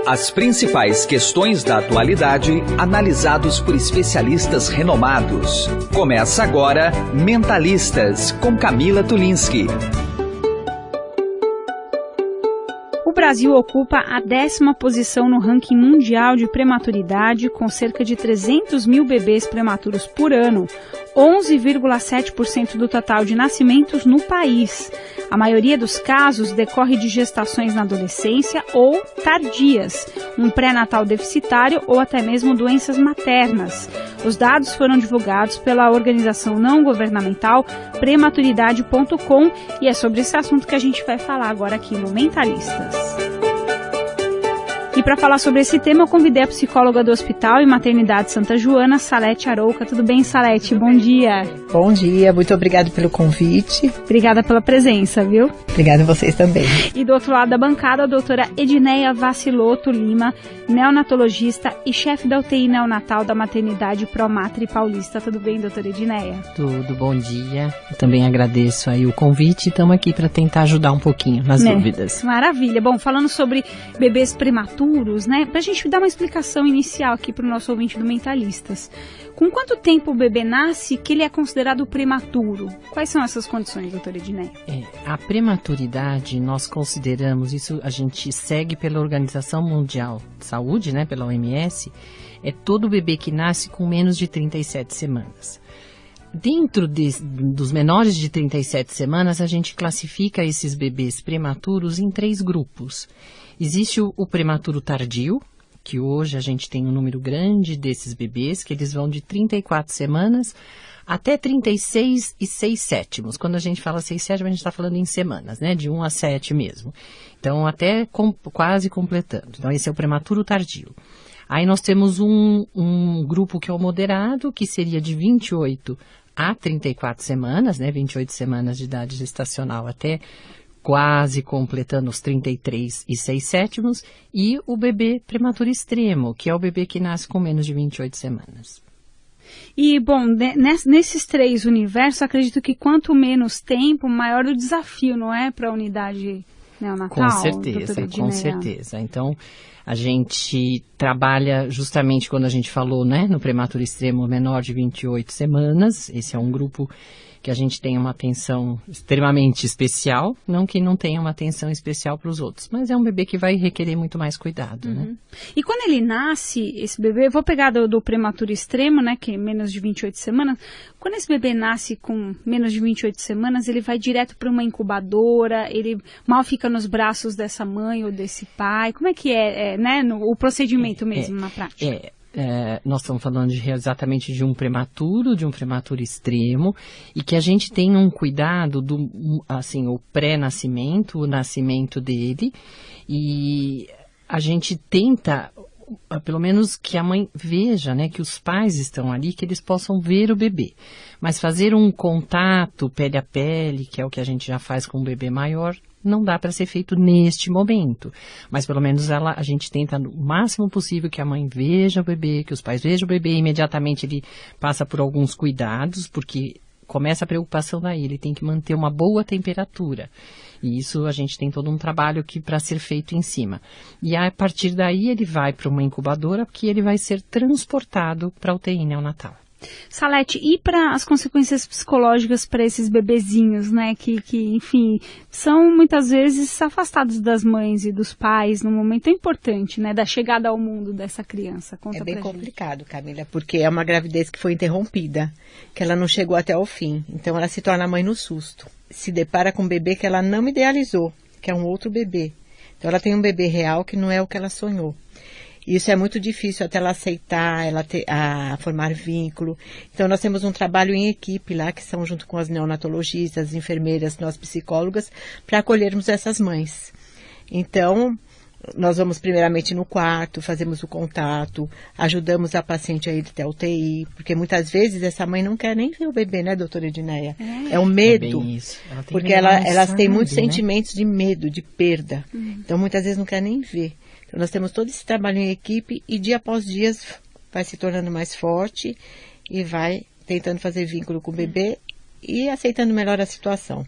As principais questões da atualidade, analisados por especialistas renomados. Começa agora Mentalistas, com Camila Tulinski. O Brasil ocupa a 10ª posição no ranking mundial de prematuridade, com cerca de 300 mil bebês prematuros por ano, 11,7% do total de nascimentos no país. A maioria dos casos decorre de gestações na adolescência ou tardias, um pré-natal deficitário ou até mesmo doenças maternas. Os dados foram divulgados pela organização não governamental Prematuridade.com e é sobre esse assunto que a gente vai falar agora aqui no Mentalistas. E para falar sobre esse tema, eu convidei a psicóloga do Hospital e Maternidade Santa Joana, Salete Arouca. Tudo bem, Salete? Bom dia. Bom dia, muito obrigada pelo convite. Obrigada pela presença, viu? Obrigada a vocês também. E do outro lado da bancada, a doutora Edneia Vaciloto Lima, neonatologista e chefe da UTI neonatal da Maternidade Promatre Paulista. Tudo bem, doutora Edneia? Tudo, bom dia. Eu também agradeço aí o convite e estamos aqui para tentar ajudar um pouquinho nas dúvidas. Maravilha. Bom, falando sobre bebês prematuros, né? Pra gente dar uma explicação inicial aqui para o nosso ouvinte do Mentalistas. Com quanto tempo o bebê nasce que ele é considerado prematuro? Quais são essas condições, doutora Edneia? A prematuridade, nós consideramos, isso a gente segue pela Organização Mundial de Saúde, né, pela OMS, é todo bebê que nasce com menos de 37 semanas. Dentro dos menores de 37 semanas, a gente classifica esses bebês prematuros em 3 grupos. Existe o prematuro tardio, que hoje a gente tem um número grande desses bebês, que eles vão de 34 semanas até 36 e 6/7. Quando a gente fala 6/7, a gente está falando em semanas, né? De 1 a 7 mesmo. Então, até quase completando. Então, esse é o prematuro tardio. Aí nós temos um grupo que é o moderado, que seria de 28 a 34 semanas, né? 28 semanas de idade gestacional até quase completando os 33 e 6/7, e o bebê prematuro extremo, que é o bebê que nasce com menos de 28 semanas. E, bom, nesses 3 universos, acredito que quanto menos tempo, maior o desafio, não é, para a unidade neonatal? Com certeza, com certeza. Então, a gente trabalha justamente quando a gente falou, né, no prematuro extremo menor de 28 semanas, esse é um grupo que a gente tem uma atenção extremamente especial, não que não tenha uma atenção especial para os outros, mas é um bebê que vai requerer muito mais cuidado, né? E quando ele nasce, esse bebê, vou pegar do prematuro extremo, né, que é menos de 28 semanas, quando esse bebê nasce com menos de 28 semanas, ele vai direto para uma incubadora, ele mal fica nos braços dessa mãe ou desse pai, como é que né, o procedimento mesmo na prática? Nós estamos falando exatamente de um prematuro extremo, e que a gente tem um cuidado assim, o pré-nascimento, o nascimento dele, e a gente tenta, pelo menos que a mãe veja, né, que os pais estão ali, que eles possam ver o bebê. Mas fazer um contato pele a pele, que é o que a gente já faz com um bebê maior, não dá para ser feito neste momento, mas pelo menos a gente tenta no máximo possível que a mãe veja o bebê, que os pais vejam o bebê, e imediatamente ele passa por alguns cuidados, porque começa a preocupação daí, ele tem que manter uma boa temperatura, e isso a gente tem todo um trabalho aqui para ser feito em cima. E a partir daí ele vai para uma incubadora, porque ele vai ser transportado para a UTI neonatal. Salete, e para as consequências psicológicas para esses bebezinhos, né, que, enfim, são muitas vezes afastados das mães e dos pais num momento importante, né, da chegada ao mundo dessa criança? Conta é bem pra complicado, gente. Camila, porque é uma gravidez que foi interrompida, que ela não chegou até o fim, então ela se torna mãe no susto. Se depara com um bebê que ela não idealizou, que é um outro bebê. Então ela tem um bebê real que não é o que ela sonhou. Isso é muito difícil até ela aceitar, a formar vínculo. Então, nós temos um trabalho em equipe lá, que são junto com as neonatologistas, as enfermeiras, nós psicólogas, para acolhermos essas mães. Então, nós vamos primeiramente no quarto, fazemos o contato, ajudamos a paciente a ir até a UTI, porque muitas vezes essa mãe não quer nem ver o bebê, né, doutora Edneia? É o medo, bem isso. porque elas têm muitos sentimentos de medo, de perda. Então, muitas vezes não quer nem ver. Nós temos todo esse trabalho em equipe e dia após dia vai se tornando mais forte e vai tentando fazer vínculo com o bebê e aceitando melhor a situação.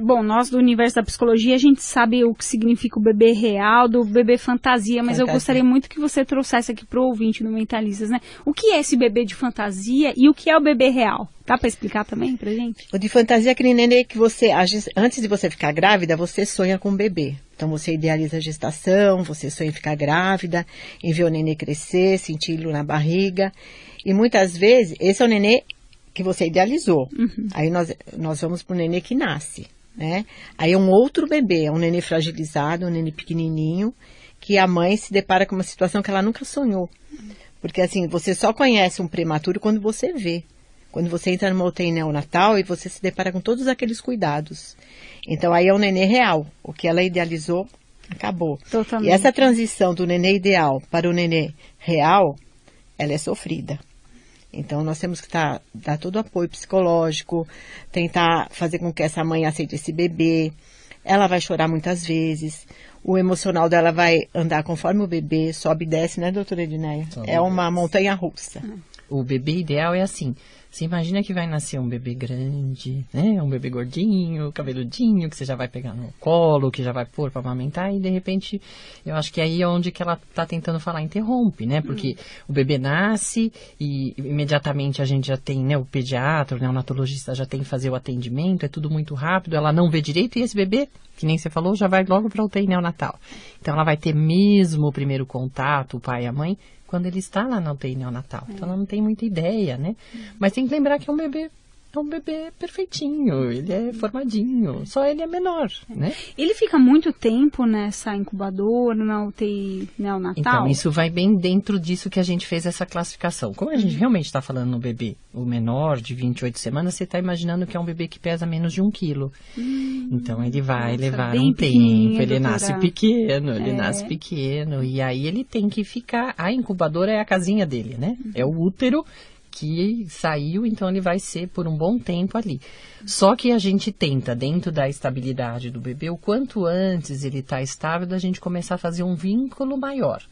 Bom, nós do universo da psicologia, a gente sabe o que significa o bebê real do bebê fantasia, mas eu gostaria muito que você trouxesse aqui para o ouvinte do Mentalistas, né? O que é esse bebê de fantasia e o que é o bebê real? Dá para explicar também pra gente? O de fantasia é aquele nenê que você, antes de você ficar grávida, você sonha com o bebê. Então você idealiza a gestação, você sonha em ficar grávida, em ver o nenê crescer, senti-lo na barriga. E muitas vezes, esse é o nenê que você idealizou. Aí nós vamos pro nenê que nasce, né? Aí é um outro bebê, é um nenê fragilizado, um nenê pequenininho, que a mãe se depara com uma situação que ela nunca sonhou. Porque assim, você só conhece um prematuro quando você vê. Quando você entra numa UTI neonatal e você se depara com todos aqueles cuidados. Então aí é um nenê real. O que ela idealizou, acabou. Totalmente. E essa transição do nenê ideal para o nenê real, ela é sofrida. Então nós temos que dar todo o apoio psicológico, tentar fazer com que essa mãe aceite esse bebê. Ela vai chorar muitas vezes. O emocional dela vai andar conforme o bebê, sobe e desce, né, doutora Edneia? É uma montanha russa. O bebê ideal é assim. Você imagina que vai nascer um bebê grande, né? Um bebê gordinho, cabeludinho, que você já vai pegar no colo, que já vai pôr para amamentar, e de repente, eu acho que aí é onde que ela está tentando falar, interrompe, né? Porque o bebê nasce e imediatamente a gente já tem, né? O pediatra, o neonatologista já tem que fazer o atendimento, é tudo muito rápido, ela não vê direito e esse bebê, que nem você falou, já vai logo para a UTI neonatal. Então ela vai ter mesmo o primeiro contato, o pai e a mãe, quando ele está lá na UTI neonatal. Então ela não tem muita ideia, né? Mas tem que lembrar que é um bebê perfeitinho, ele é formadinho, só ele é menor, né? Ele fica muito tempo nessa incubadora, na UTI neonatal? Então, isso vai bem dentro disso que a gente fez essa classificação. Como a gente realmente está falando no bebê, o menor de 28 semanas, você está imaginando que é um bebê que pesa menos de 1 quilo. Então, ele vai levar um tempo, ele nasce pequeno, e aí ele tem que ficar, a incubadora é a casinha dele, né? É o útero que saiu, então ele vai ser por um bom tempo ali. Só que a gente tenta, dentro da estabilidade do bebê, o quanto antes ele está estável, da gente começar a fazer um vínculo maior.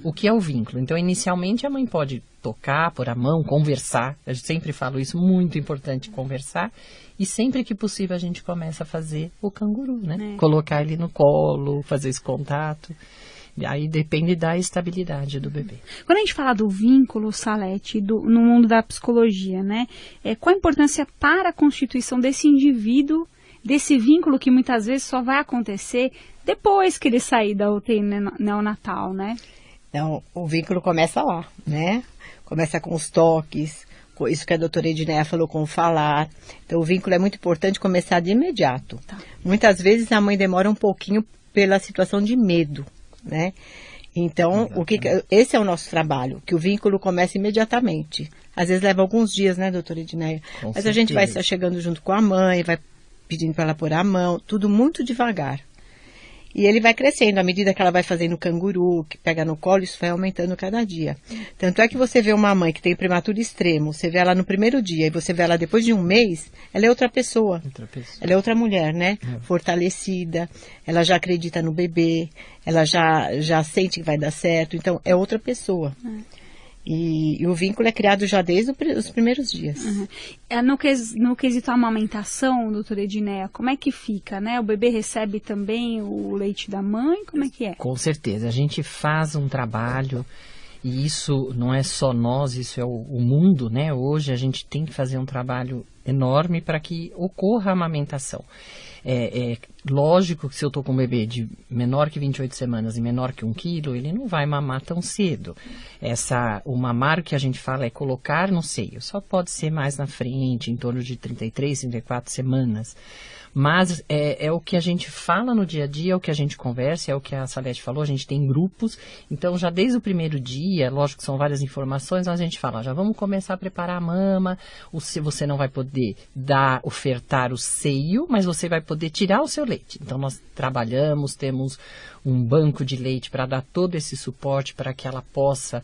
O que é o vínculo? Então, inicialmente, a mãe pode tocar, pôr a mão, conversar. Eu sempre falo isso, muito importante conversar. E sempre que possível, a gente começa a fazer o canguru, né? Colocar ele no colo, fazer esse contato. Aí depende da estabilidade do bebê. Quando a gente fala do vínculo, Salete, no mundo da psicologia, né? Qual a importância para a constituição desse indivíduo, desse vínculo que muitas vezes só vai acontecer depois que ele sair da UTI neonatal, né? Então, o vínculo começa lá, né? Começa com os toques, com isso que a doutora Edneia falou, com o falar. Então, o vínculo é muito importante começar de imediato. Tá. Muitas vezes a mãe demora um pouquinho pela situação de medo, né? Então, esse é o nosso trabalho, que o vínculo comece imediatamente. Às vezes leva alguns dias, né, doutora Edneia? Mas a gente vai chegando junto com a mãe, vai pedindo para ela pôr a mão, tudo muito devagar. E ele vai crescendo, à medida que ela vai fazendo o canguru, que pega no colo, isso vai aumentando cada dia. Tanto é que você vê uma mãe que tem prematuro extremo, você vê ela no primeiro dia e você vê ela depois de um mês, ela é outra pessoa. Ela é outra mulher, né? Fortalecida, ela já acredita no bebê, ela já sente que vai dar certo, então é outra pessoa. E o vínculo é criado já desde os primeiros dias. No quesito amamentação, doutora Edneia, como é que fica, né? O bebê recebe também o leite da mãe? Como é que é? Com certeza. A gente faz um trabalho, e isso não é só nós, isso é o mundo, né? Hoje a gente tem que fazer um trabalho enorme para que ocorra a amamentação. É lógico que se eu estou com um bebê de menor que 28 semanas e menor que 1 quilo, ele não vai mamar tão cedo. O mamar que a gente fala é colocar no seio. Só pode ser mais na frente, em torno de 33, 34 semanas. Mas é o que a gente fala no dia a dia, é o que a gente conversa, é o que a Salete falou, a gente tem grupos. Então, já desde o primeiro dia, lógico que são várias informações, mas a gente fala, já vamos começar a preparar a mama, você não vai poder ofertar o seio, mas você vai poder tirar o seu leite. Então, nós trabalhamos, temos um banco de leite para dar todo esse suporte para que ela possa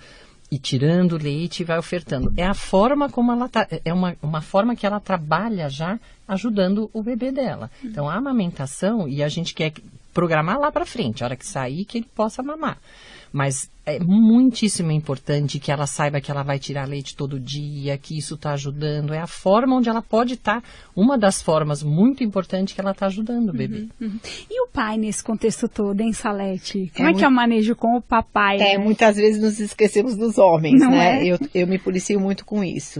ir tirando o leite e vai ofertando. É a forma como ela é uma forma que ela trabalha já ajudando o bebê dela. Então, a amamentação, e a gente quer programar lá para frente, a hora que sair, que ele possa mamar. Mas é muitíssimo importante que ela saiba que ela vai tirar leite todo dia, que isso está ajudando. É a forma onde ela pode estar, uma das formas muito importantes que ela está ajudando o bebê. E o pai nesse contexto todo, hein, Salete? Como é que é o manejo com o papai? Né? Muitas vezes nos esquecemos dos homens, Não né? é? Eu me policio muito com isso.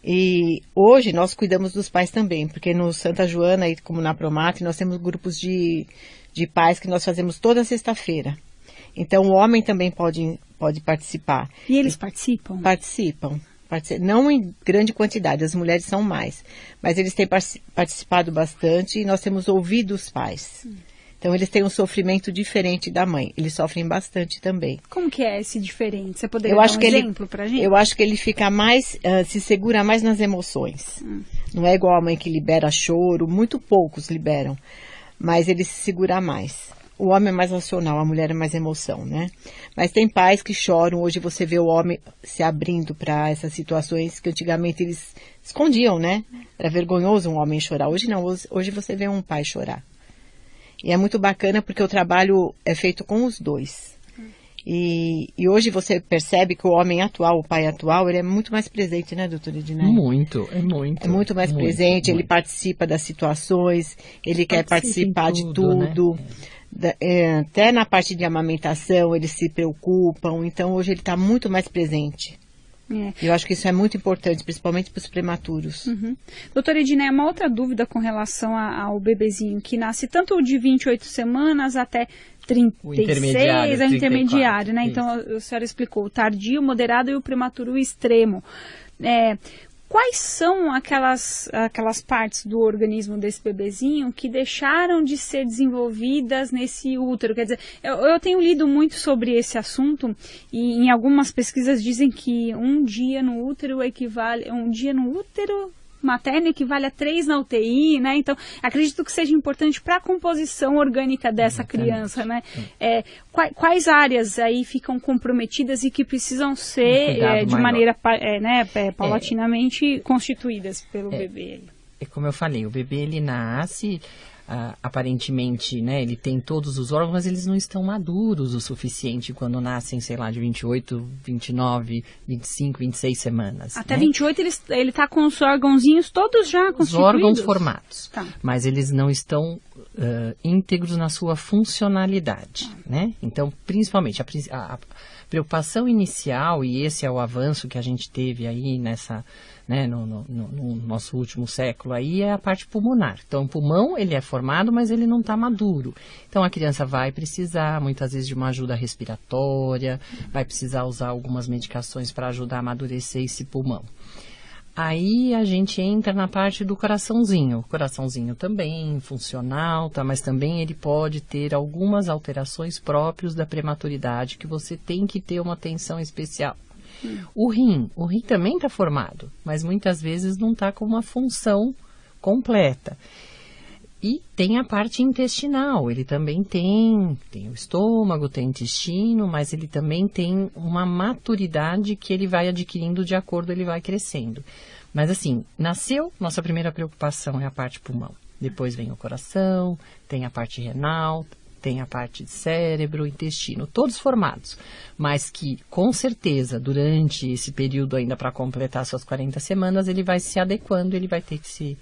E hoje nós cuidamos dos pais também, porque no Santa Joana, e como na Promatre, nós temos grupos de pais que nós fazemos toda sexta-feira. Então, o homem também pode participar. E eles participam? Participam. Não em grande quantidade, as mulheres são mais. Mas eles têm participado bastante e nós temos ouvido os pais. Então, eles têm um sofrimento diferente da mãe. Eles sofrem bastante também. Como que é esse diferente? Você poderia dar um exemplo pra gente? Eu acho que ele fica mais, se segura mais nas emoções. Não é igual a mãe que libera choro, muito poucos liberam. Mas ele se segura mais. O homem é mais racional, a mulher é mais emoção, né? Mas tem pais que choram. Hoje você vê o homem se abrindo para essas situações que antigamente eles escondiam, né? Era vergonhoso um homem chorar. Hoje não, hoje você vê um pai chorar. E é muito bacana porque o trabalho é feito com os dois. E hoje você percebe que o homem atual, o pai atual, ele é muito mais presente, né, doutora Edneia? Muito. É muito mais presente, ele participa das situações, ele quer participar de tudo. Né? Até na parte de amamentação eles se preocupam, então hoje ele está muito mais presente. Eu acho que isso é muito importante, principalmente para os prematuros. Doutora Edneia, uma outra dúvida com relação ao bebezinho que nasce tanto de 28 semanas até 36, é o intermediário, né? Então a senhora explicou o tardio, o moderado e o prematuro extremo. Quais são aquelas partes do organismo desse bebezinho que deixaram de ser desenvolvidas nesse útero? Quer dizer, eu tenho lido muito sobre esse assunto e em algumas pesquisas dizem que um dia no útero materno equivale a 3 na UTI, né? Então, acredito que seja importante para a composição orgânica dessa criança, né? Quais áreas aí ficam comprometidas e que precisam ser de maneira paulatinamente constituídas pelo bebê? É como eu falei, o bebê ele nasce... aparentemente, né, ele tem todos os órgãos, mas eles não estão maduros o suficiente quando nascem, sei lá, de 28, 29, 25, 26 semanas. Até 28 ele está com os órgãozinhos todos já constituídos? Os órgãos formados, mas eles não estão íntegros na sua funcionalidade, né? Então, principalmente, a preocupação inicial, e esse é o avanço que a gente teve aí nessa... Né, no nosso último século aí, é a parte pulmonar. Então o pulmão ele é formado, mas ele não está maduro. Então a criança vai precisar muitas vezes de uma ajuda respiratória, vai precisar usar algumas medicações para ajudar a amadurecer esse pulmão. Aí a gente entra na parte do coraçãozinho. O coraçãozinho também funcional, tá? Mas também ele pode ter algumas alterações próprias da prematuridade que você tem que ter uma atenção especial. O rim também está formado, mas muitas vezes não está com uma função completa. E tem a parte intestinal, ele também tem o estômago, tem o intestino, mas ele também tem uma maturidade que ele vai adquirindo de acordo, ele vai crescendo. Mas assim, nasceu, nossa primeira preocupação é a parte pulmão. Depois vem o coração, tem a parte renal, tem a parte de cérebro, intestino, todos formados, mas que com certeza durante esse período ainda para completar suas 40 semanas ele vai se adequando, ele vai ter que se,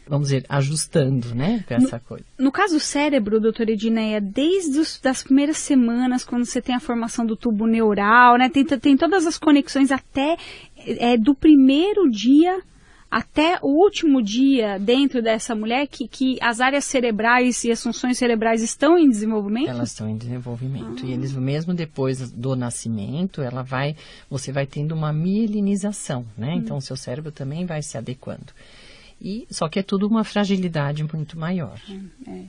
vamos dizer, ajustando, né, para essa coisa. No caso do cérebro, doutora Edneia, desde das primeiras semanas, quando você tem a formação do tubo neural, né, tem todas as conexões até do primeiro dia até o último dia dentro dessa mulher que as áreas cerebrais e as funções cerebrais estão em desenvolvimento? Elas estão em desenvolvimento. E eles, mesmo depois do nascimento, você vai tendo uma mielinização, né? Então, o seu cérebro também vai se adequando. Só que é tudo uma fragilidade muito maior.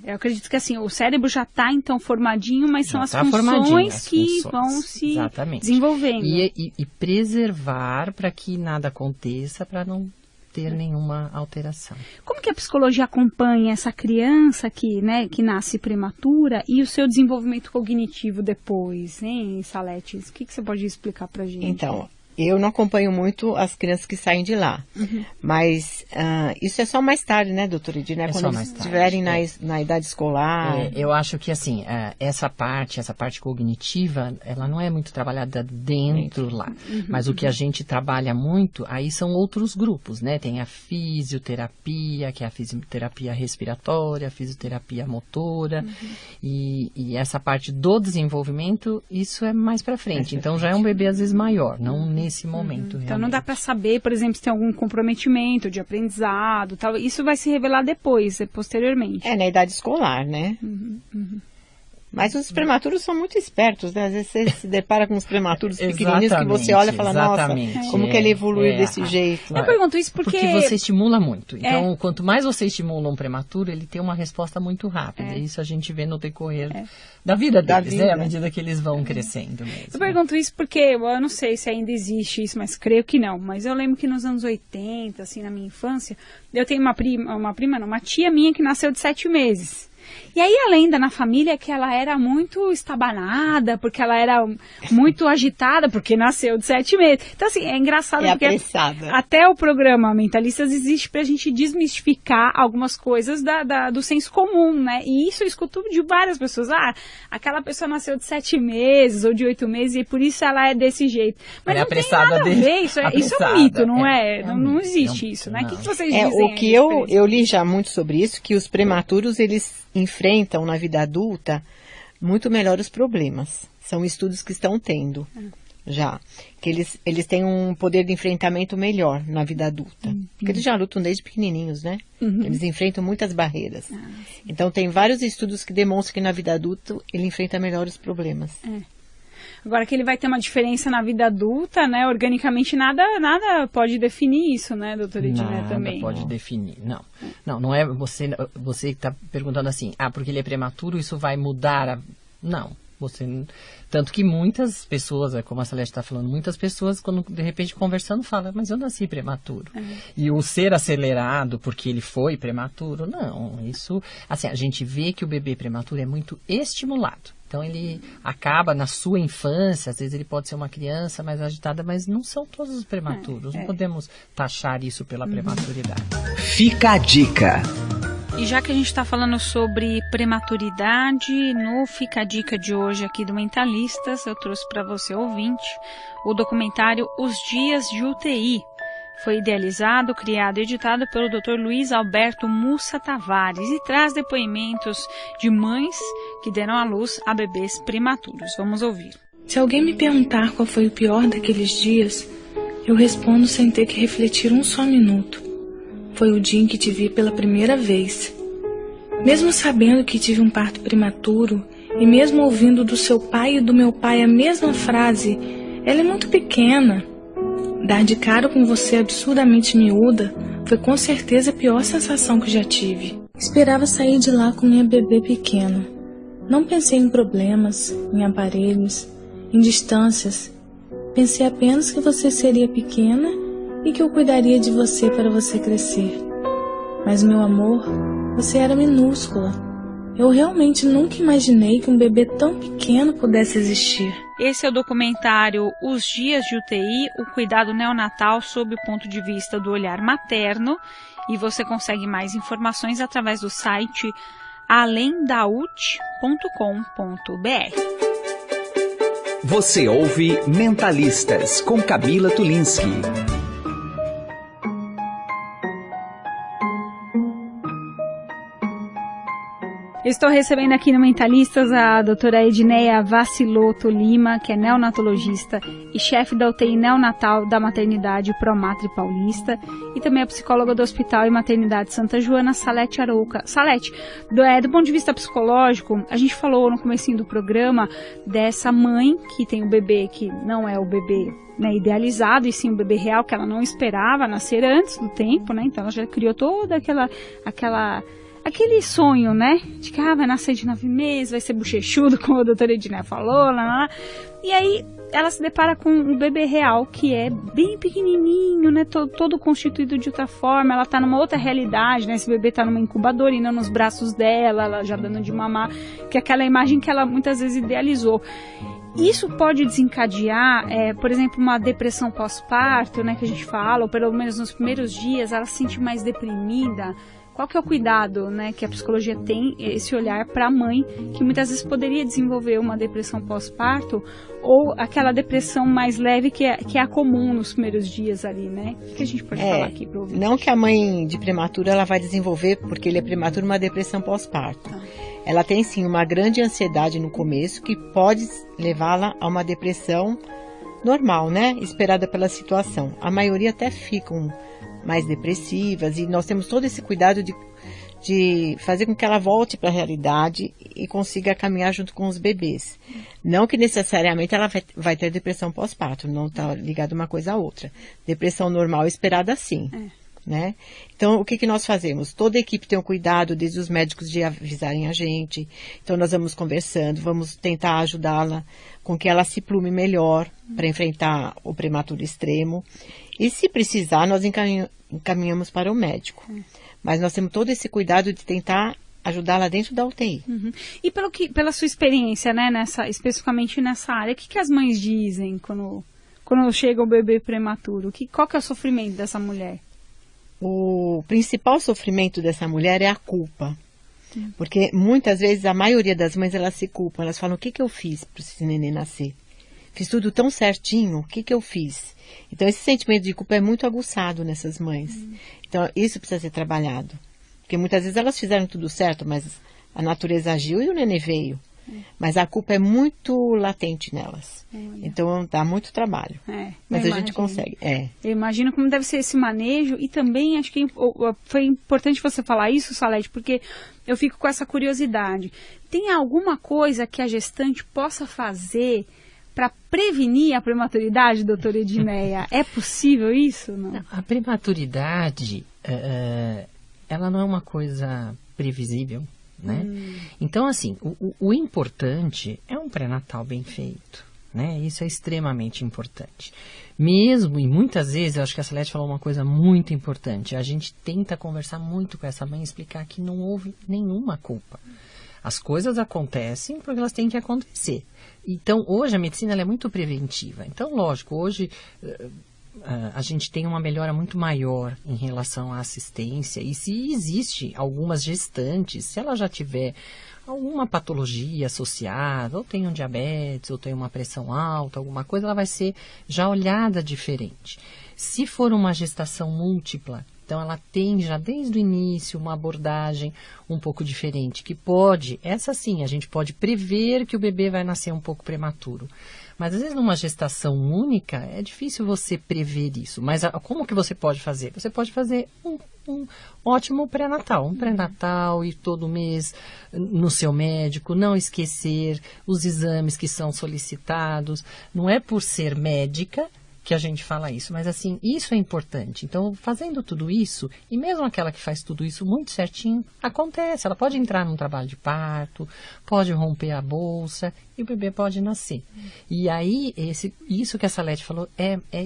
Eu acredito que assim, o cérebro já está então formadinho, mas são as funções que vão se desenvolvendo. E preservar para que nada aconteça, para não ter nenhuma alteração. Como que a psicologia acompanha essa criança que nasce prematura e o seu desenvolvimento cognitivo depois, hein, Salete? O que você pode explicar para a gente? Então, Eu não acompanho muito as crianças que saem de lá, mas isso é só mais tarde, né, doutora Edina? Quando eles estiverem na idade escolar. Eu acho que, assim, essa parte cognitiva, ela não é muito trabalhada dentro lá. Mas o que a gente trabalha muito, aí são outros grupos, né? Tem a fisioterapia, que é a fisioterapia respiratória, a fisioterapia motora, e essa parte do desenvolvimento, isso é mais pra frente. Então já é um bebê, às vezes, maior, não nesse momento. Então não dá para saber, por exemplo, se tem algum comprometimento de aprendizado, tal. Isso vai se revelar depois, posteriormente. Na idade escolar, né? Mas os prematuros são muito espertos, né? Às vezes você se depara com os prematuros pequenininhos que você olha e fala, nossa, como que ele evoluiu desse jeito. Eu pergunto isso porque você estimula muito. Então, quanto mais você estimula um prematuro, ele tem uma resposta muito rápida. Isso a gente vê no decorrer da vida deles, né? À medida que eles vão crescendo mesmo. Eu pergunto isso porque eu não sei se ainda existe isso, mas creio que não. Mas eu lembro que nos anos 80, assim, na minha infância, eu tenho uma tia minha que nasceu de 7 meses. E aí a lenda na família é que ela era muito estabanada, porque ela era muito agitada, porque nasceu de 7 meses. Então, assim, é engraçado porque até o programa Mentalistas existe pra gente desmistificar algumas coisas do senso comum, né? E isso eu escuto de várias pessoas. Aquela pessoa nasceu de 7 meses ou de 8 meses e por isso ela é desse jeito. Mas não tem nada a ver, isso é um mito, não é? Não existe isso, né? O que vocês dizem? O que eu li já muito sobre isso, que os prematuros, eles enfrentam na vida adulta muito melhor os problemas. São estudos que estão tendo já. Que eles têm um poder de enfrentamento melhor na vida adulta. Porque eles já lutam desde pequenininhos, né? Eles enfrentam muitas barreiras. Então tem vários estudos que demonstram que na vida adulta ele enfrenta melhor os problemas. Agora que ele vai ter uma diferença na vida adulta, né? Organicamente nada pode definir isso, né, doutora Edina, também? Nada pode definir, não. Não é você está perguntando assim, porque ele é prematuro, isso vai mudar Não, tanto que muitas pessoas, como a Celeste está falando, muitas pessoas, quando de repente conversando, falam, mas eu nasci prematuro. E o ser acelerado porque ele foi prematuro, não. Isso, assim, a gente vê que o bebê prematuro é muito estimulado. Então ele acaba na sua infância, às vezes ele pode ser uma criança mais agitada, mas não são todos os prematuros. Não podemos taxar isso pela prematuridade. Fica a dica. E já que a gente está falando sobre prematuridade, no Fica a Dica de hoje aqui do Mentalistas, eu trouxe para você, ouvinte, o documentário Os Dias de UTI. Foi idealizado, criado e editado pelo Dr. Luiz Alberto Mussa Tavares e traz depoimentos de mães que deram à luz a bebês prematuros. Vamos ouvir. Se alguém me perguntar qual foi o pior daqueles dias, eu respondo sem ter que refletir um só minuto. Foi o dia em que te vi pela primeira vez. Mesmo sabendo que tive um parto prematuro e mesmo ouvindo do seu pai e do meu pai a mesma frase, ela é muito pequena. Dar de cara com você absurdamente miúda foi com certeza a pior sensação que já tive. Esperava sair de lá com minha bebê pequena. Não pensei em problemas, em aparelhos, em distâncias. Pensei apenas que você seria pequena e que eu cuidaria de você para você crescer. Mas, meu amor, você era minúscula. Eu realmente nunca imaginei que um bebê tão pequeno pudesse existir. Esse é o documentário Os Dias de UTI, o cuidado neonatal sob o ponto de vista do olhar materno. E você consegue mais informações através do site alemdaut.com.br. Você ouve Mentalistas com Camila Tulinski. Estou recebendo aqui no Mentalistas a doutora Edneia Vaciloto Lima, que é neonatologista e chefe da UTI neonatal da maternidade Promatre Paulista, e também a psicóloga do Hospital e Maternidade Santa Joana, Salete Arouca. Salete, do ponto de vista psicológico, a gente falou no comecinho do programa dessa mãe que tem um bebê que não é o bebê, né, idealizado, e sim um bebê real que ela não esperava nascer antes do tempo, né? Então ela já criou toda aquele sonho, né? De que vai nascer de 9 meses, vai ser bochechudo, como a doutora Edneia falou, lá. E aí ela se depara com um bebê real que é bem pequenininho, né? Todo constituído de outra forma. Ela tá numa outra realidade, né? Esse bebê tá numa incubadora e não nos braços dela, ela já dando de mamar, que é aquela imagem que ela muitas vezes idealizou. Isso pode desencadear, por exemplo, uma depressão pós-parto, né, que a gente fala, ou pelo menos nos primeiros dias, ela se sente mais deprimida. Qual que é o cuidado, né, que a psicologia tem, esse olhar para a mãe, que muitas vezes poderia desenvolver uma depressão pós-parto, ou aquela depressão mais leve que é a comum nos primeiros dias ali, né? O que a gente pode falar aqui para ouvir? Não que a mãe de prematuro ela vai desenvolver, porque ele é prematuro, uma depressão pós-parto. Ela tem sim uma grande ansiedade no começo, que pode levá-la a uma depressão normal, né? Esperada pela situação. A maioria até ficam mais depressivas, e nós temos todo esse cuidado de fazer com que ela volte para a realidade e consiga caminhar junto com os bebês. Não que necessariamente ela vai ter depressão pós-parto, não está ligado uma coisa a outra. Depressão normal esperada sim, né? Então, o que nós fazemos? Toda a equipe tem um cuidado, desde os médicos de avisarem a gente. Então, nós vamos conversando, vamos tentar ajudá-la com que ela se plume melhor para enfrentar o prematuro extremo. E se precisar, nós encaminhamos para o médico. Mas nós temos todo esse cuidado de tentar ajudá-la dentro da UTI. E pela sua experiência, né, especificamente nessa área, o que as mães dizem quando chega o bebê prematuro? Qual que é o sofrimento dessa mulher? O principal sofrimento dessa mulher é a culpa. Porque muitas vezes a maioria das mães elas se culpam. Elas falam, o que eu fiz para esse neném nascer? Fiz tudo tão certinho, o que eu fiz? Então esse sentimento de culpa é muito aguçado nessas mães. Então isso precisa ser trabalhado. Porque muitas vezes elas fizeram tudo certo, mas a natureza agiu e o neném veio. Mas a culpa é muito latente nelas. Então dá muito trabalho. Mas a gente consegue. Eu imagino como deve ser esse manejo, e também acho que foi importante você falar isso, Salete, porque eu fico com essa curiosidade. Tem alguma coisa que a gestante possa fazer para prevenir a prematuridade, doutora Edneia? É possível isso? Não? A prematuridade, ela não é uma coisa previsível, né? Então, assim, o importante é um pré-natal bem feito, né? Isso é extremamente importante. Mesmo, e muitas vezes, eu acho que a Salete falou uma coisa muito importante, a gente tenta conversar muito com essa mãe e explicar que não houve nenhuma culpa. As coisas acontecem porque elas têm que acontecer. Então, hoje a medicina ela é muito preventiva. Então, lógico, hoje a gente tem uma melhora muito maior em relação à assistência. E se existe algumas gestantes, se ela já tiver alguma patologia associada, ou tem um diabetes, ou tem uma pressão alta, alguma coisa, ela vai ser já olhada diferente. Se for uma gestação múltipla, então ela tem já desde o início uma abordagem um pouco diferente, que pode, essa sim, a gente pode prever que o bebê vai nascer um pouco prematuro. Mas às vezes numa gestação única é difícil você prever isso. Mas como que você pode fazer? Você pode fazer um ótimo pré-natal. Um pré-natal e todo mês no seu médico, não esquecer os exames que são solicitados. Não é por ser médica que a gente fala isso, mas assim, isso é importante. Então, fazendo tudo isso, e mesmo aquela que faz tudo isso muito certinho, acontece. Ela pode entrar num trabalho de parto, pode romper a bolsa e o bebê pode nascer. E aí, isso que a Salete falou,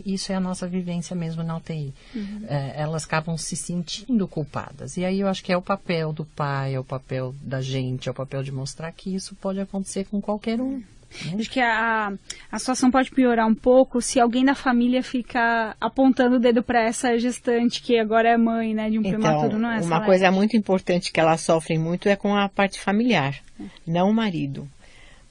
isso é a nossa vivência mesmo na UTI. Elas acabam se sentindo culpadas. E aí eu acho que é o papel do pai, é o papel da gente, é o papel de mostrar que isso pode acontecer com qualquer um. Acho que a situação pode piorar um pouco se alguém da família fica apontando o dedo para essa gestante que agora é mãe, né, de um prematuro, não é? Uma coisa muito importante que elas sofrem muito é com a parte familiar, não o marido,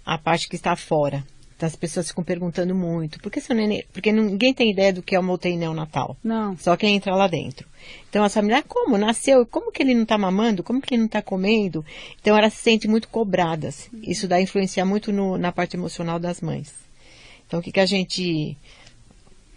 a parte que está fora. Então as pessoas ficam perguntando muito, porque ninguém tem ideia do que é uma UTI neonatal. Não. Só quem entra lá dentro. Então a família, como nasceu? Como que ele não está mamando? Como que ele não está comendo? Então elas se sentem muito cobradas. Isso dá influencia muito na parte emocional das mães. Então o que a gente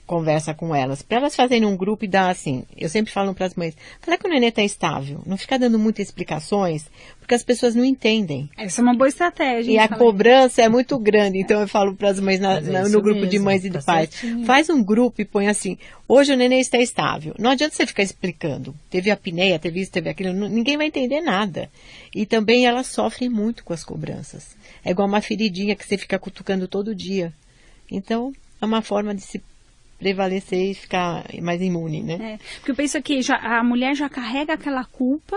conversa com elas? Para elas fazerem um grupo e dar assim, eu sempre falo para as mães, fala que o neném está estável, não fica dando muitas explicações, porque as pessoas não entendem. Essa é uma boa estratégia. E a cobrança é muito grande, então eu falo para as mães no grupo mesmo, de mães e de pais, faz um grupo e põe assim, hoje o neném está estável. Não adianta você ficar explicando, teve apneia, teve isso, teve aquilo, ninguém vai entender nada. E também elas sofrem muito com as cobranças. É igual uma feridinha que você fica cutucando todo dia. Então, é uma forma de se prevalecer e ficar mais imune, né? Porque eu penso que a mulher já carrega aquela culpa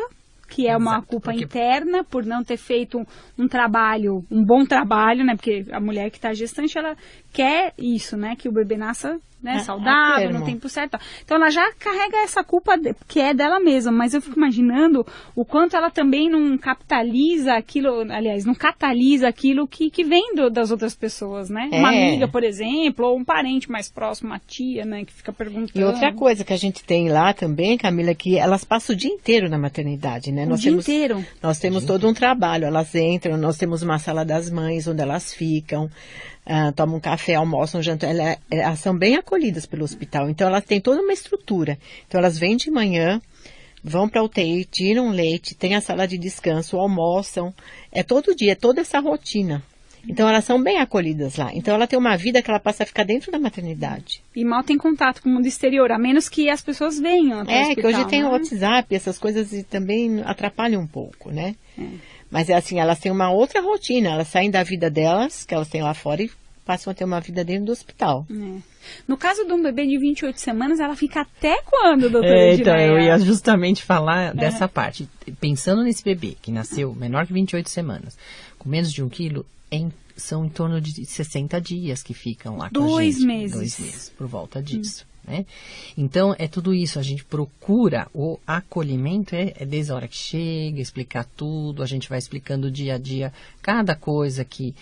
que é uma culpa interna por não ter feito um trabalho, um bom trabalho, né? Porque a mulher que está gestante, ela quer isso, né? Que o bebê nasça, né, saudável, no tempo certo. Então ela já carrega essa culpa que é dela mesma, mas eu fico imaginando o quanto ela também não capitaliza aquilo, aliás, não catalisa aquilo que vem das outras pessoas, né? Uma amiga, por exemplo, ou um parente mais próximo, uma tia, né, que fica perguntando. E outra coisa que a gente tem lá também, Camila, que elas passam o dia inteiro na maternidade, né? Dia inteiro. Nós temos todo um trabalho, elas entram, nós temos uma sala das mães, onde elas ficam, tomam um café, almoçam, jantam, elas são bem acolhidas pelo hospital, então elas têm toda uma estrutura. Então elas vêm de manhã, vão para a UTI, tiram leite, tem a sala de descanso, almoçam, é todo dia, é toda essa rotina. Então elas são bem acolhidas lá. Então ela tem uma vida que ela passa a ficar dentro da maternidade. E mal tem contato com o mundo exterior, a menos que as pessoas venham até o hospital, que hoje tem o WhatsApp, essas coisas e também atrapalham um pouco, né? Mas é assim, elas têm uma outra rotina, elas saem da vida delas, que elas têm lá fora, e passam a ter uma vida dentro do hospital. No caso de um bebê de 28 semanas, ela fica até quando, doutora Edneia? Então, eu ia justamente falar dessa parte. Pensando nesse bebê que nasceu menor que 28 semanas, com menos de 1 quilo, são em torno de 60 dias que ficam lá com a gente. 2 meses. 2 meses, por volta disso. Né? Então, é tudo isso. A gente procura o acolhimento, desde a hora que chega, explicar tudo. A gente vai explicando dia a dia cada coisa que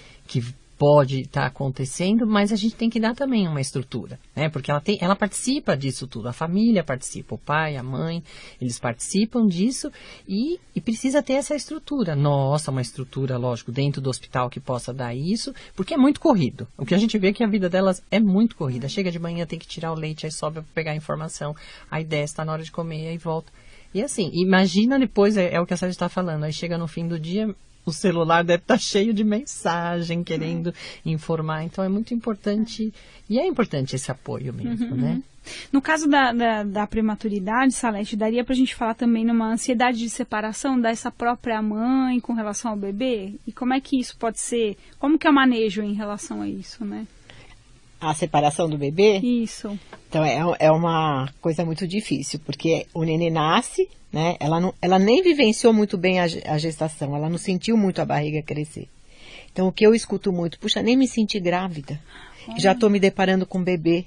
pode estar acontecendo, mas a gente tem que dar também uma estrutura, né? Porque ela participa disso tudo, a família participa, o pai, a mãe, eles participam disso e precisa ter essa estrutura. Nossa, uma estrutura, lógico, dentro do hospital que possa dar isso, porque é muito corrido. O que a gente vê é que a vida delas é muito corrida. Chega de manhã, tem que tirar o leite, aí sobe para pegar a informação, aí desce, está na hora de comer, aí volta. E assim, imagina depois, é o que a Sérgio está falando, aí chega no fim do dia, o celular deve estar cheio de mensagem, querendo informar. Então, é muito importante, e é importante esse apoio mesmo, né? No caso da prematuridade, Salete, daria para a gente falar também numa ansiedade de separação dessa própria mãe com relação ao bebê? E como é que isso pode ser? Como que é o manejo em relação a isso, né? A separação do bebê? Isso. Então, é uma coisa muito difícil, porque o neném nasce, né? Ela nem vivenciou muito bem a gestação, ela não sentiu muito a barriga crescer. Então, o que eu escuto muito, puxa, nem me senti grávida, já estou me deparando com o bebê,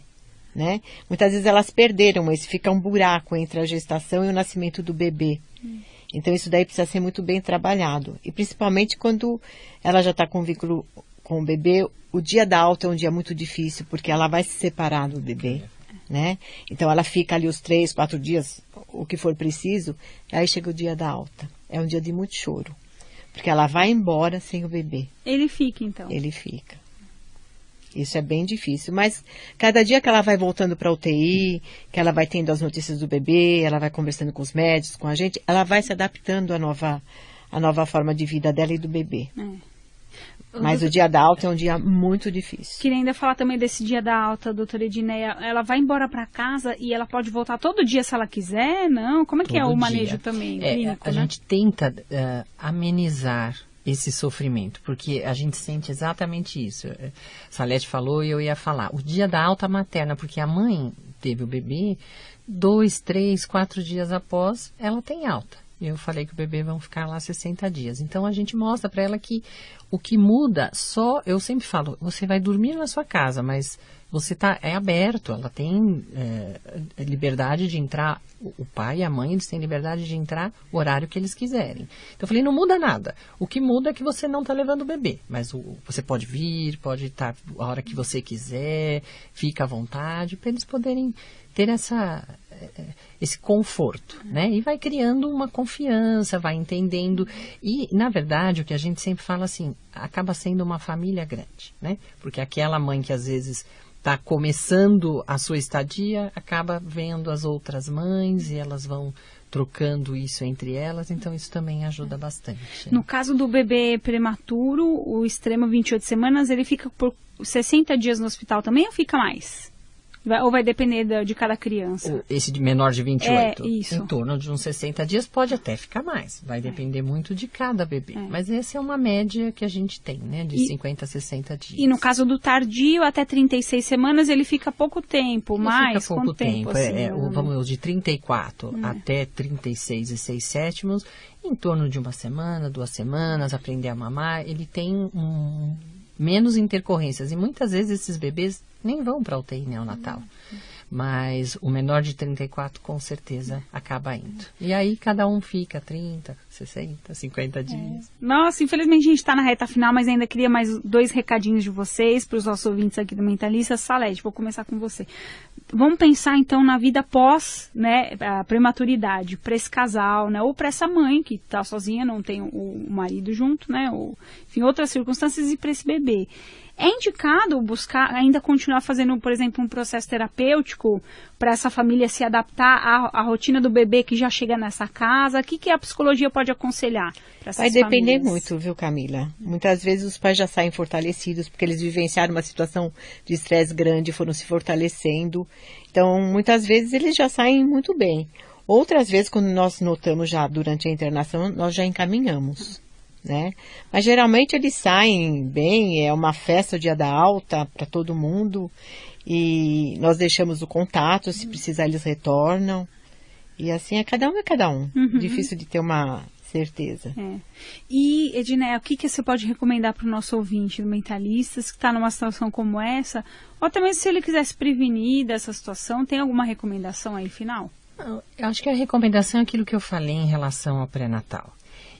né? Muitas vezes elas perderam, mas fica um buraco entre a gestação e o nascimento do bebê. Então, isso daí precisa ser muito bem trabalhado. E principalmente quando ela já está com vínculo com o bebê, o dia da alta é um dia muito difícil, porque ela vai se separar do bebê, né? Então ela fica ali os 3, 4 dias, o que for preciso, aí chega o dia da alta. É um dia de muito choro, porque ela vai embora sem o bebê. Ele fica, então? Ele fica. Isso é bem difícil, mas cada dia que ela vai voltando para a UTI, que ela vai tendo as notícias do bebê, ela vai conversando com os médicos, com a gente, ela vai se adaptando à nova forma de vida dela e do bebê. Mas o dia da alta é um dia muito difícil. Queria ainda falar também desse dia da alta, doutora Edneia. Ela vai embora para casa e ela pode voltar todo dia se ela quiser, não? Como é que é o manejo também clínico, a gente tenta amenizar esse sofrimento, porque a gente sente exatamente isso. Salete falou e eu ia falar. O dia da alta materna, porque a mãe teve o bebê, 2, 3, 4 dias após, ela tem alta. Eu falei que o bebê vão ficar lá 60 dias. Então, a gente mostra para ela que o que muda eu sempre falo, você vai dormir na sua casa, mas você é aberto, ela tem liberdade de entrar, o pai e a mãe, eles têm liberdade de entrar o horário que eles quiserem. Então, eu falei, não muda nada. O que muda é que você não está levando o bebê, mas você pode vir, pode estar a hora que você quiser, fica à vontade, para eles poderem ter esse conforto, né? E vai criando uma confiança, vai entendendo. E, na verdade, o que a gente sempre fala assim, acaba sendo uma família grande, né? Porque aquela mãe que às vezes está começando a sua estadia, acaba vendo as outras mães e elas vão trocando isso entre elas, então isso também ajuda bastante. No caso do bebê prematuro, o extremo 28 semanas, ele fica por 60 dias no hospital também ou fica mais? Ou vai depender de cada criança? Esse de menor de 28? Isso. Em torno de uns 60 dias, pode até ficar mais. Vai depender muito de cada bebê. Mas essa é uma média que a gente tem, né? De 50 a 60 dias. E no caso do tardio, até 36 semanas, ele fica pouco tempo, mais? Fica pouco tempo. Assim, Vamos de 34 até 36 e 6/7, em torno de uma semana, 2 semanas, aprender a mamar. Ele tem menos intercorrências. E muitas vezes esses bebês nem vão para a UTI neonatal. Mas o menor de 34, com certeza, acaba indo. E aí, cada um fica 30, 60, 50 dias. Nossa, infelizmente a gente está na reta final, mas ainda queria mais 2 recadinhos de vocês, para os nossos ouvintes aqui do Mentalista. Salete, vou começar com você. Vamos pensar, então, na vida pós, né, a prematuridade, para esse casal, né, ou para essa mãe que está sozinha, não tem o marido junto, né, ou, enfim, outras circunstâncias, e para esse bebê. É indicado buscar, ainda continuar fazendo, por exemplo, um processo terapêutico para essa família se adaptar à rotina do bebê que já chega nessa casa? O que a psicologia pode aconselhar para essas famílias? Vai depender muito, viu, Camila? Muitas vezes os pais já saem fortalecidos porque eles vivenciaram uma situação de estresse grande, foram se fortalecendo. Então, muitas vezes eles já saem muito bem. Outras vezes, quando nós notamos já durante a internação, nós já encaminhamos. Né? Mas geralmente eles saem bem, é uma festa o dia da alta para todo mundo, e nós deixamos o contato, se precisar eles retornam, e assim é cada um. Difícil de ter uma certeza. E, Edneia, o que você pode recomendar para o nosso ouvinte do Mentalistas que está numa situação como essa, ou até mesmo se ele quiser se prevenir dessa situação, tem alguma recomendação aí final? Eu acho que a recomendação é aquilo que eu falei em relação ao pré-natal.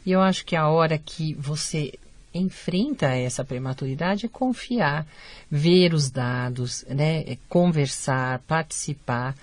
E eu acho que a hora que você enfrenta essa prematuridade é confiar, ver os dados, né, conversar, participar,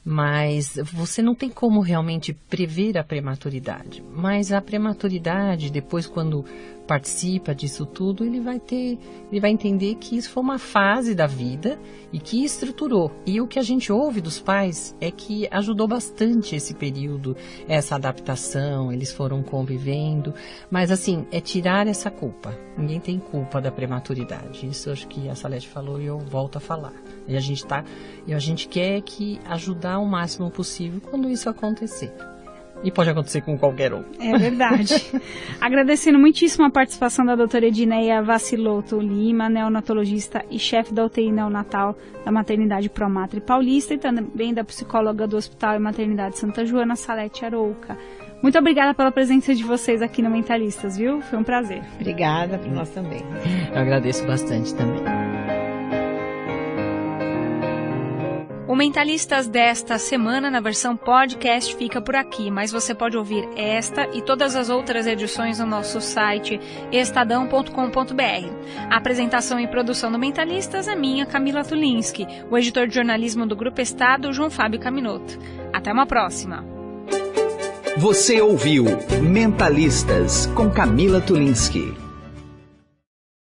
mas você não tem como realmente prever a prematuridade. Mas a prematuridade, depois quando participa disso tudo, ele vai entender que isso foi uma fase da vida e que estruturou. E o que a gente ouve dos pais é que ajudou bastante esse período, essa adaptação, eles foram convivendo. Mas assim, é tirar essa culpa. Ninguém tem culpa da prematuridade. Isso acho que a Salete falou e eu volto a falar. E a gente quer que ajudar o máximo possível quando isso acontecer. E pode acontecer com qualquer um. É verdade. Agradecendo muitíssimo a participação da doutora Edneia Vaciloto Lima, neonatologista e chefe da UTI neonatal da Maternidade Promatre Paulista, e também da psicóloga do Hospital e Maternidade Santa Joana, Salete Arouca. Muito obrigada pela presença de vocês aqui no Mentalistas, viu? Foi um prazer. Obrigada, para nós também. Eu agradeço bastante também. O Mentalistas desta semana, na versão podcast, fica por aqui, mas você pode ouvir esta e todas as outras edições no nosso site estadão.com.br. A apresentação e produção do Mentalistas é minha, Camila Tulinski, o editor de jornalismo do Grupo Estado, João Fábio Caminoto. Até uma próxima. Você ouviu Mentalistas com Camila Tulinski.